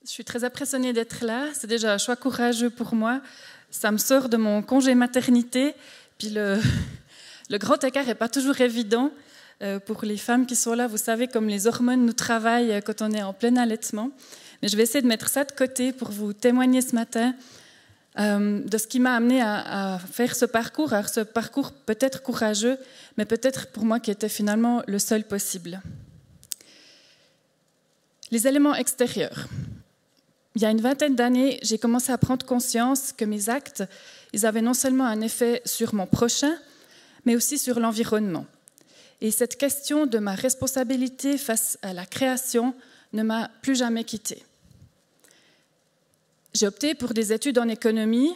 Je suis très impressionnée d'être là. C'est déjà un choix courageux pour moi. Ça me sort de mon congé maternité. Puis le grand écart n'est pas toujours évident. Pour les femmes qui sont là, vous savez, comme les hormones nous travaillent quand on est en plein allaitement. Mais je vais essayer de mettre ça de côté pour vous témoigner ce matin de ce qui m'a amené à faire ce parcours. Alors, ce parcours peut-être courageux, mais peut-être pour moi qui était finalement le seul possible. Les éléments extérieurs. Il y a une vingtaine d'années, j'ai commencé à prendre conscience que mes actes, ils avaient non seulement un effet sur mon prochain, mais aussi sur l'environnement. Et cette question de ma responsabilité face à la création ne m'a plus jamais quittée. J'ai opté pour des études en économie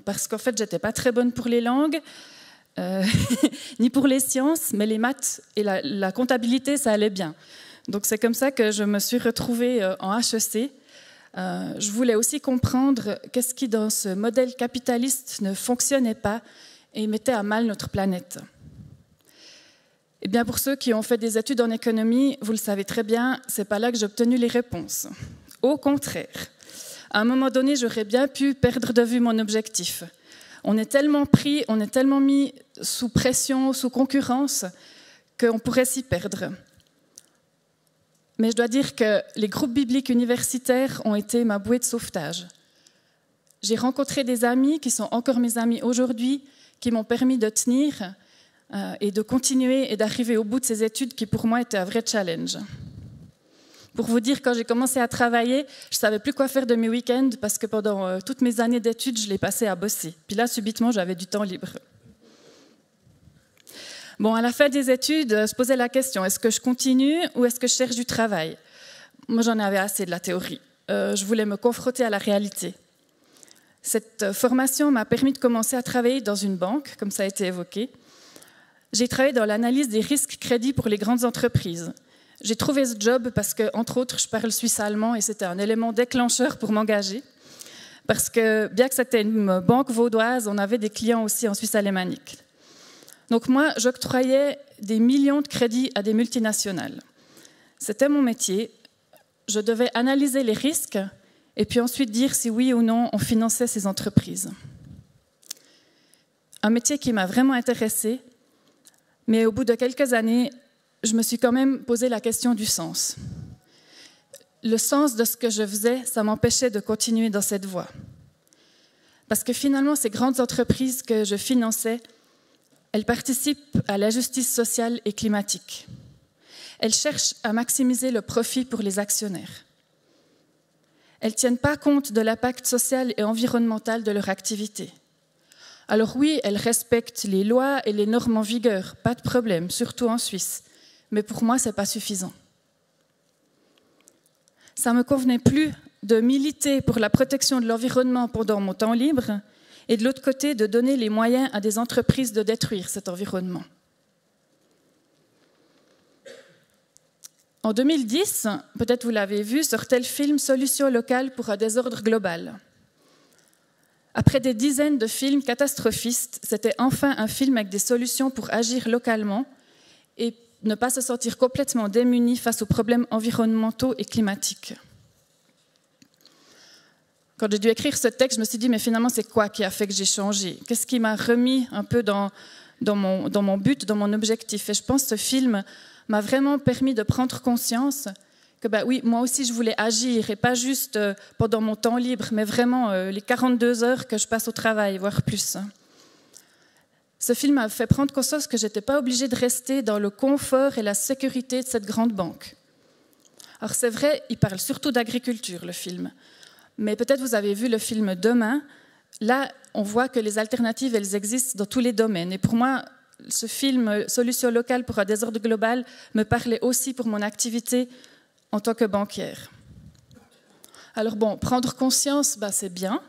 parce qu'en fait, je n'étais pas très bonne pour les langues, ni pour les sciences, mais les maths et la comptabilité, ça allait bien. Donc c'est comme ça que je me suis retrouvée en HEC. Je voulais aussi comprendre qu'est-ce qui, dans ce modèle capitaliste, ne fonctionnait pas et mettait à mal notre planète. Eh bien, pour ceux qui ont fait des études en économie, vous le savez très bien, ce n'est pas là que j'ai obtenu les réponses. Au contraire, à un moment donné, j'aurais bien pu perdre de vue mon objectif. On est tellement pris, on est tellement mis sous pression, sous concurrence, qu'on pourrait s'y perdre. Mais je dois dire que les groupes bibliques universitaires ont été ma bouée de sauvetage. J'ai rencontré des amis qui sont encore mes amis aujourd'hui, qui m'ont permis de tenir et de continuer et d'arriver au bout de ces études qui pour moi étaient un vrai challenge. Pour vous dire, quand j'ai commencé à travailler, je ne savais plus quoi faire de mes week-ends parce que pendant toutes mes années d'études, je les passais à bosser. Puis là, subitement, j'avais du temps libre. Bon, à la fin des études, se posait la question, est-ce que je continue ou est-ce que je cherche du travail? Moi, j'en avais assez de la théorie. Je voulais me confronter à la réalité. Cette formation m'a permis de commencer à travailler dans une banque, comme ça a été évoqué. J'ai travaillé dans l'analyse des risques crédits pour les grandes entreprises. J'ai trouvé ce job parce que, entre autres, je parle suisse-allemand et c'était un élément déclencheur pour m'engager. Parce que, bien que c'était une banque vaudoise, on avait des clients aussi en Suisse alémanique. Donc moi, j'octroyais des millions de crédits à des multinationales. C'était mon métier. Je devais analyser les risques et puis ensuite dire si oui ou non on finançait ces entreprises. Un métier qui m'a vraiment intéressée, mais au bout de quelques années, je me suis quand même posé la question du sens. Le sens de ce que je faisais, ça m'empêchait de continuer dans cette voie. Parce que finalement, ces grandes entreprises que je finançais, elles participent à l'injustice sociale et climatique. Elles cherchent à maximiser le profit pour les actionnaires. Elles ne tiennent pas compte de l'impact social et environnemental de leur activité. Alors oui, elles respectent les lois et les normes en vigueur, pas de problème, surtout en Suisse. Mais pour moi, ce n'est pas suffisant. Ça ne me convenait plus de militer pour la protection de l'environnement pendant mon temps libre et de l'autre côté, de donner les moyens à des entreprises de détruire cet environnement. En 2010, peut-être vous l'avez vu, sortait le film « Solutions locales pour un désordre global ». Après des dizaines de films catastrophistes, c'était enfin un film avec des solutions pour agir localement et ne pas se sentir complètement démunis face aux problèmes environnementaux et climatiques. Quand j'ai dû écrire ce texte, je me suis dit, mais finalement, c'est quoi qui a fait que j'ai changé? Qu'est-ce qui m'a remis un peu dans mon but, dans mon objectif? Et je pense que ce film m'a vraiment permis de prendre conscience que oui, moi aussi je voulais agir, et pas juste pendant mon temps libre, mais vraiment les 42 heures que je passe au travail, voire plus. Ce film m'a fait prendre conscience que je n'étais pas obligée de rester dans le confort et la sécurité de cette grande banque. Alors c'est vrai, il parle surtout d'agriculture, le film. Mais peut-être vous avez vu le film Demain. Là, on voit que les alternatives, elles existent dans tous les domaines. Et pour moi, ce film « Solutions locales pour un désordre global » me parlait aussi pour mon activité en tant que banquière. Alors bon, prendre conscience, c'est bien.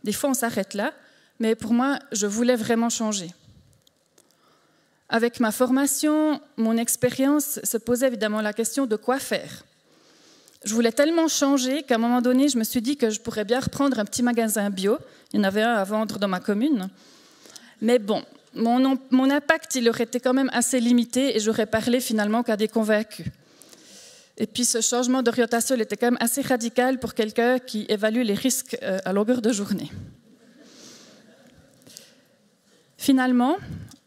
Des fois, on s'arrête là. Mais pour moi, je voulais vraiment changer. Avec ma formation, mon expérience, se posait évidemment la question de quoi faire. Je voulais tellement changer qu'à un moment donné, je me suis dit que je pourrais bien reprendre un petit magasin bio. Il y en avait un à vendre dans ma commune. Mais bon, mon impact, il aurait été quand même assez limité et j'aurais parlé finalement qu'à des convaincus. Et puis ce changement d'orientation était quand même assez radical pour quelqu'un qui évalue les risques à longueur de journée. Finalement,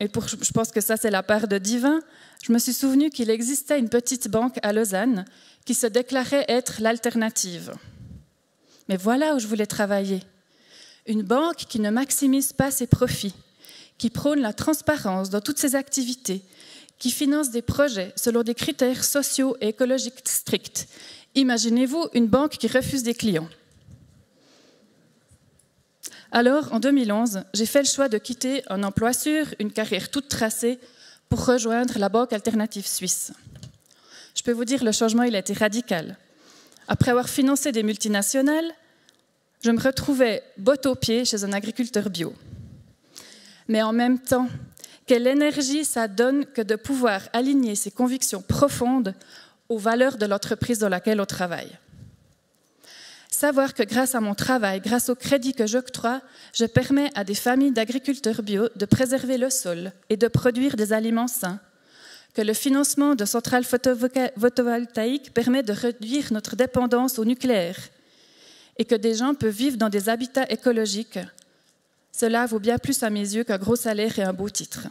et je pense que ça c'est la part de divin, je me suis souvenu qu'il existait une petite banque à Lausanne qui se déclarait être l'alternative. Mais voilà où je voulais travailler. Une banque qui ne maximise pas ses profits, qui prône la transparence dans toutes ses activités, qui finance des projets selon des critères sociaux et écologiques stricts. Imaginez-vous une banque qui refuse des clients. Alors, en 2011, j'ai fait le choix de quitter un emploi sûr, une carrière toute tracée, pour rejoindre la banque alternative suisse. Je peux vous dire, le changement il a été radical. Après avoir financé des multinationales, je me retrouvais botte aux pieds chez un agriculteur bio. Mais en même temps, quelle énergie ça donne que de pouvoir aligner ses convictions profondes aux valeurs de l'entreprise dans laquelle on travaille. Savoir que grâce à mon travail, grâce au crédit que j'octroie, je permets à des familles d'agriculteurs bio de préserver le sol et de produire des aliments sains, que le financement de centrales photovoltaïques permet de réduire notre dépendance au nucléaire et que des gens peuvent vivre dans des habitats écologiques, cela vaut bien plus à mes yeux qu'un gros salaire et un beau titre.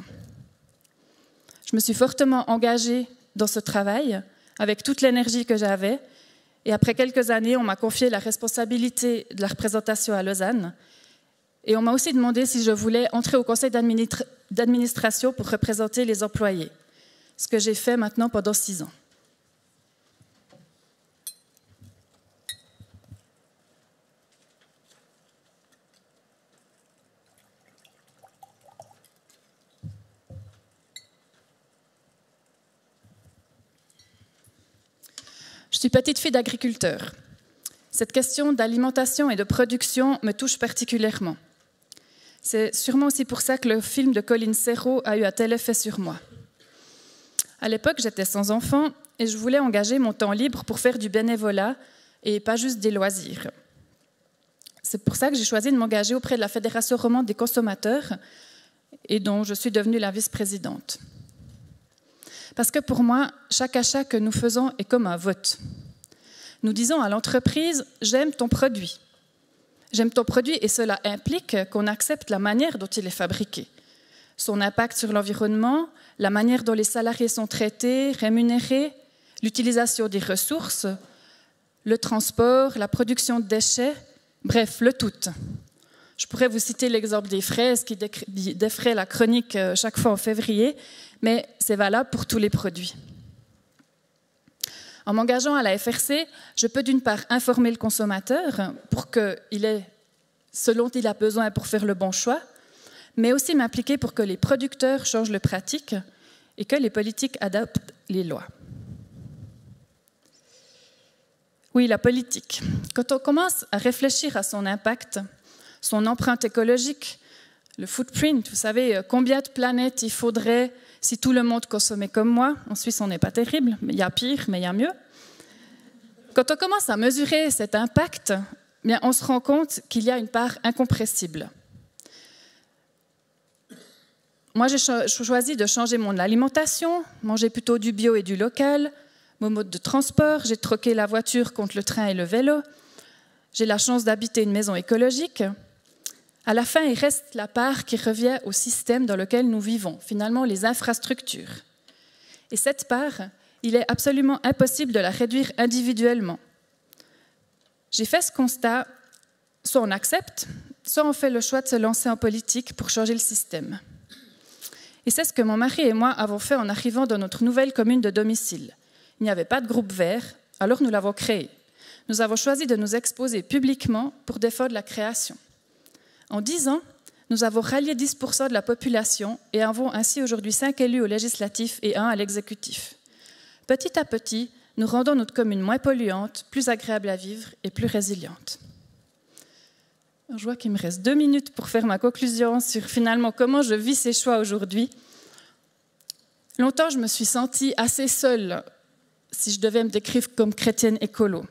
Je me suis fortement engagée dans ce travail avec toute l'énergie que j'avais. Et après quelques années, on m'a confié la responsabilité de la représentation à Lausanne. Et on m'a aussi demandé si je voulais entrer au conseil d'administration pour représenter les employés. Ce que j'ai fait maintenant pendant 6 ans. Je suis petite fille d'agriculteur. Cette question d'alimentation et de production me touche particulièrement. C'est sûrement aussi pour ça que le film de Colin Serrault a eu un tel effet sur moi. À l'époque, j'étais sans enfant et je voulais engager mon temps libre pour faire du bénévolat et pas juste des loisirs. C'est pour ça que j'ai choisi de m'engager auprès de la Fédération romande des consommateurs et dont je suis devenue la vice-présidente. Parce que pour moi, chaque achat que nous faisons est comme un vote. Nous disons à l'entreprise « j'aime ton produit ». J'aime ton produit et cela implique qu'on accepte la manière dont il est fabriqué. Son impact sur l'environnement, la manière dont les salariés sont traités, rémunérés, l'utilisation des ressources, le transport, la production de déchets, bref, le tout. Je pourrais vous citer l'exemple des fraises qui défraient la chronique chaque fois en février, mais c'est valable pour tous les produits. En m'engageant à la FRC, je peux d'une part informer le consommateur pour qu'il ait ce dont il a besoin pour faire le bon choix, mais aussi m'impliquer pour que les producteurs changent leurs pratiques et que les politiques adaptent les lois. Oui, la politique. Quand on commence à réfléchir à son impact, son empreinte écologique, le footprint, vous savez, combien de planètes il faudrait si tout le monde consommait comme moi. En Suisse, on n'est pas terrible, mais il y a pire, mais il y a mieux. Quand on commence à mesurer cet impact, bien, on se rend compte qu'il y a une part incompressible. Moi, j'ai choisi de changer mon alimentation, manger plutôt du bio et du local, mon mode de transport, j'ai troqué la voiture contre le train et le vélo, j'ai la chance d'habiter une maison écologique. À la fin, il reste la part qui revient au système dans lequel nous vivons, finalement les infrastructures. Et cette part, il est absolument impossible de la réduire individuellement. J'ai fait ce constat, soit on accepte, soit on fait le choix de se lancer en politique pour changer le système. Et c'est ce que mon mari et moi avons fait en arrivant dans notre nouvelle commune de domicile. Il n'y avait pas de groupe vert, alors nous l'avons créé. Nous avons choisi de nous exposer publiquement pour défendre la création. En 10 ans, nous avons rallié 10% de la population et avons ainsi aujourd'hui 5 élus au législatif et 1 à l'exécutif. Petit à petit, nous rendons notre commune moins polluante, plus agréable à vivre et plus résiliente. Je vois qu'il me reste 2 minutes pour faire ma conclusion sur finalement comment je vis ces choix aujourd'hui. Longtemps, je me suis sentie assez seule si je devais me décrire comme chrétienne écolo.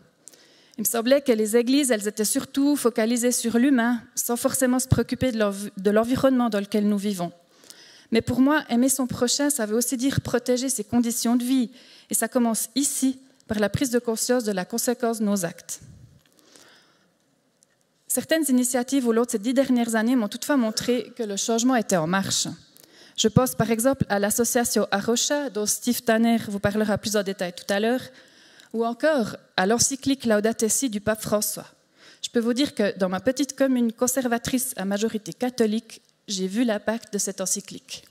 Il me semblait que les églises, elles étaient surtout focalisées sur l'humain, sans forcément se préoccuper de l'environnement dans lequel nous vivons. Mais pour moi, aimer son prochain, ça veut aussi dire protéger ses conditions de vie. Et ça commence ici, par la prise de conscience de la conséquence de nos actes. Certaines initiatives au long de ces 10 dernières années m'ont toutefois montré que le changement était en marche. Je pense par exemple à l'association Arocha, dont Steve Tanner vous parlera plus en détail tout à l'heure, ou encore à l'encyclique Laudato Si du pape François. Je peux vous dire que dans ma petite commune conservatrice à majorité catholique, j'ai vu l'impact de cette encyclique.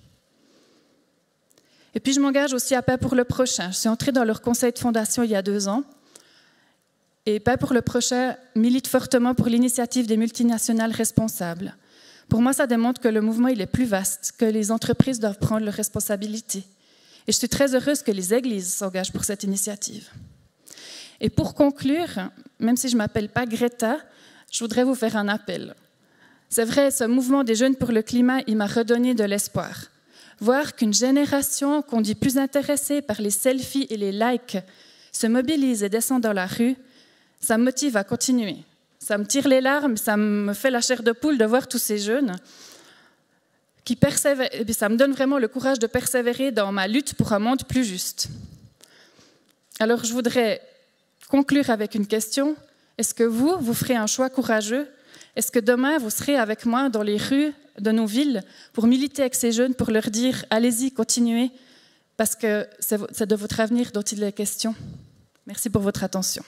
Et puis je m'engage aussi à Paix pour le prochain. Je suis entrée dans leur conseil de fondation il y a 2 ans. Et Paix pour le prochain milite fortement pour l'initiative des multinationales responsables. Pour moi, ça démontre que le mouvement il est plus vaste, que les entreprises doivent prendre leurs responsabilités. Et je suis très heureuse que les églises s'engagent pour cette initiative. Et pour conclure, même si je ne m'appelle pas Greta, je voudrais vous faire un appel. C'est vrai, ce mouvement des jeunes pour le climat, il m'a redonné de l'espoir. Voir qu'une génération qu'on dit plus intéressée par les selfies et les likes se mobilise et descend dans la rue, ça me motive à continuer. Ça me tire les larmes, ça me fait la chair de poule de voir tous ces jeunes qui persévèrent. Et puis ça me donne vraiment le courage de persévérer dans ma lutte pour un monde plus juste. Alors je voudrais conclure avec une question. Est-ce que vous ferez un choix courageux? Est-ce que demain, vous serez avec moi dans les rues de nos villes pour militer avec ces jeunes, pour leur dire « allez-y, continuez », parce que c'est de votre avenir dont il est question. Merci pour votre attention.